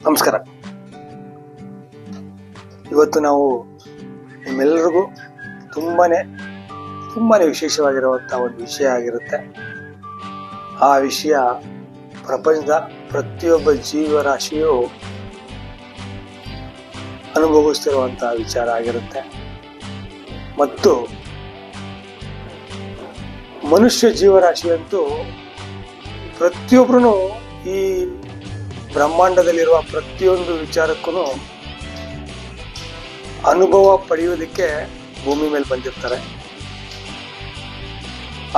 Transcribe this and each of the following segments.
ನಮಸ್ಕಾರ. ಇವತ್ತು ನಾವು ನಿಮ್ಮೆಲ್ಲರಿಗೂ ತುಂಬಾನೇ ವಿಶೇಷವಾಗಿರುವಂತಹ ಒಂದು ವಿಷಯ ಆಗಿರುತ್ತೆ. ಆ ವಿಷಯ ಪ್ರಪಂಚದ ಪ್ರತಿಯೊಬ್ಬ ಜೀವರಾಶಿಯು ಅನುಭವಿಸ್ತಿರುವಂತಹ ವಿಚಾರ ಆಗಿರುತ್ತೆ. ಮತ್ತು ಮನುಷ್ಯ ಜೀವರಾಶಿಯಂತೂ ಪ್ರತಿಯೊಬ್ಬರೂ ಈ ಬ್ರಹ್ಮಾಂಡದಲ್ಲಿರುವ ಪ್ರತಿಯೊಂದು ವಿಚಾರಕ್ಕೂ ಅನುಭವ ಪಡೆಯುವುದಕ್ಕೆ ಭೂಮಿ ಮೇಲೆ ಬಂದಿರ್ತಾರೆ.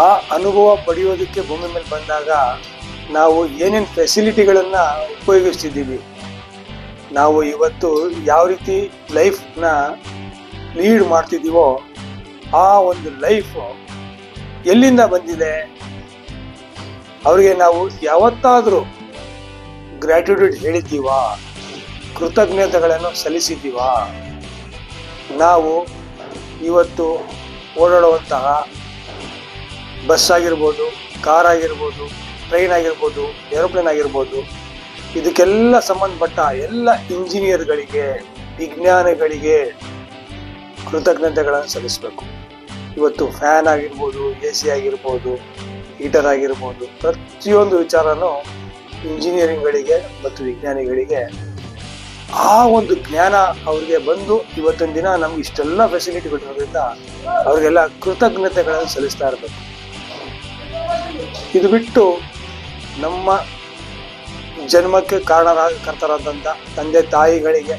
ಆ ಅನುಭವ ಪಡೆಯೋದಕ್ಕೆ ಭೂಮಿ ಮೇಲೆ ಬಂದಾಗ ನಾವು ಏನೇನು ಫೆಸಿಲಿಟಿಗಳನ್ನ ಉಪಯೋಗಿಸ್ತಿದ್ದೀವಿ, ನಾವು ಇವತ್ತು ಯಾವ ರೀತಿ ಲೈಫ್ನ ಲೀಡ್ ಮಾಡ್ತಿದ್ದೀವೋ ಆ ಒಂದು ಲೈಫ್ ಎಲ್ಲಿಂದ ಬಂದಿದೆ, ಅವರಿಗೆ ನಾವು ಯಾವತ್ತಾದರೂ ಗ್ರ್ಯಾಟಿಟ್ಯೂಡ್ ಹೇಳಿದ್ದೀವಾ, ಕೃತಜ್ಞತೆಗಳನ್ನು ಸಲ್ಲಿಸಿದ್ದೀವಾ? ನಾವು ಇವತ್ತು ಓಡಾಡುವಂತಹ ಬಸ್ ಆಗಿರ್ಬೋದು, ಕಾರ್ ಆಗಿರ್ಬೋದು, ಟ್ರೈನ್ ಆಗಿರ್ಬೋದು, ಏರೋಪ್ಲೇನ್ ಆಗಿರ್ಬೋದು, ಇದಕ್ಕೆಲ್ಲ ಸಂಬಂಧಪಟ್ಟ ಎಲ್ಲ ಇಂಜಿನಿಯರ್ಗಳಿಗೆ, ವಿಜ್ಞಾನಿಗಳಿಗೆ ಕೃತಜ್ಞತೆಗಳನ್ನು ಸಲ್ಲಿಸಬೇಕು. ಇವತ್ತು ಫ್ಯಾನ್ ಆಗಿರ್ಬೋದು, AC ಆಗಿರ್ಬೋದು, ಹೀಟರ್ ಆಗಿರ್ಬೋದು, ಪ್ರತಿಯೊಂದು ವಿಚಾರನೂ ಇಂಜಿನಿಯರಿಂಗ್ಗಳಿಗೆ ಮತ್ತು ವಿಜ್ಞಾನಿಗಳಿಗೆ ಆ ಒಂದು ಜ್ಞಾನ ಅವ್ರಿಗೆ ಬಂದು ಇವತ್ತಿನ ದಿನ ನಮ್ಗೆ ಇಷ್ಟೆಲ್ಲ ಫೆಸಿಲಿಟಿ ಕೊಟ್ಟಿರೋದ್ರಿಂದ ಅವ್ರಿಗೆಲ್ಲ ಕೃತಜ್ಞತೆಗಳನ್ನು ಸಲ್ಲಿಸ್ತಾ ಇರಬೇಕು. ಇದು ಬಿಟ್ಟು ನಮ್ಮ ಜನ್ಮಕ್ಕೆ ಕಾರಣಕರ್ತರಾದಂಥ ತಂದೆ ತಾಯಿಗಳಿಗೆ,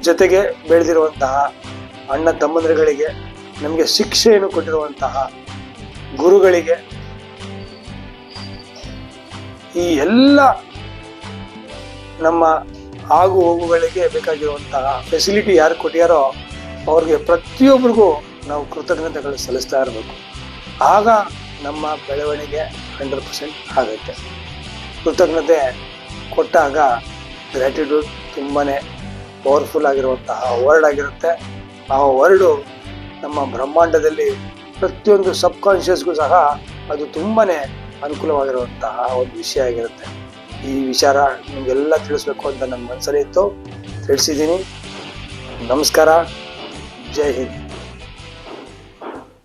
ಜೊತೆಗೆ ಬೆಳೆದಿರುವಂತಹ ಅಣ್ಣ ತಮ್ಮಂದಿರುಗಳಿಗೆ, ನಮಗೆ ಶಿಕ್ಷೆಯನ್ನು ಕೊಟ್ಟಿರುವಂತಹ ಗುರುಗಳಿಗೆ, ಈ ಎಲ್ಲ ನಮ್ಮ ಆಗು ಹೋಗುಗಳಿಗೆ ಬೇಕಾಗಿರುವಂತಹ ಫೆಸಿಲಿಟಿ ಯಾರು ಕೊಟ್ಟಿಯಾರೋ ಅವ್ರಿಗೆ ಪ್ರತಿಯೊಬ್ಬರಿಗೂ ನಾವು ಕೃತಜ್ಞತೆಗಳು ಸಲ್ಲಿಸ್ತಾ ಇರಬೇಕು. ಆಗ ನಮ್ಮ ಬೆಳವಣಿಗೆ 100% ಆಗುತ್ತೆ. ಕೃತಜ್ಞತೆ ಕೊಟ್ಟಾಗ ಗ್ರ್ಯಾಟಿಟ್ಯೂಡ್ ತುಂಬಾ ಪವರ್ಫುಲ್ ಆಗಿರುವಂತಹ ವರ್ಡ್ ಆಗಿರುತ್ತೆ. ಆ ವರ್ಡು ನಮ್ಮ ಬ್ರಹ್ಮಾಂಡದಲ್ಲಿ ಪ್ರತಿಯೊಂದು ಸಬ್ ಕಾನ್ಷಿಯಸ್ಗೂ ಸಹ ಅದು ತುಂಬಾ ಅನುಕೂಲವಾಗಿರುವಂತಹ ಒಂದು ವಿಷಯ ಆಗಿರುತ್ತೆ. ಈ ವಿಚಾರ ನಿಮಗೆಲ್ಲ ತಿಳಿಸ್ಬೇಕು ಅಂತ ನನ್ನ ಮನಸ್ಸಲ್ಲಿ ಇತ್ತು, ತಿಳಿಸಿದ್ದೀನಿ. ನಮಸ್ಕಾರ. ಜೈ ಹಿಂದ್.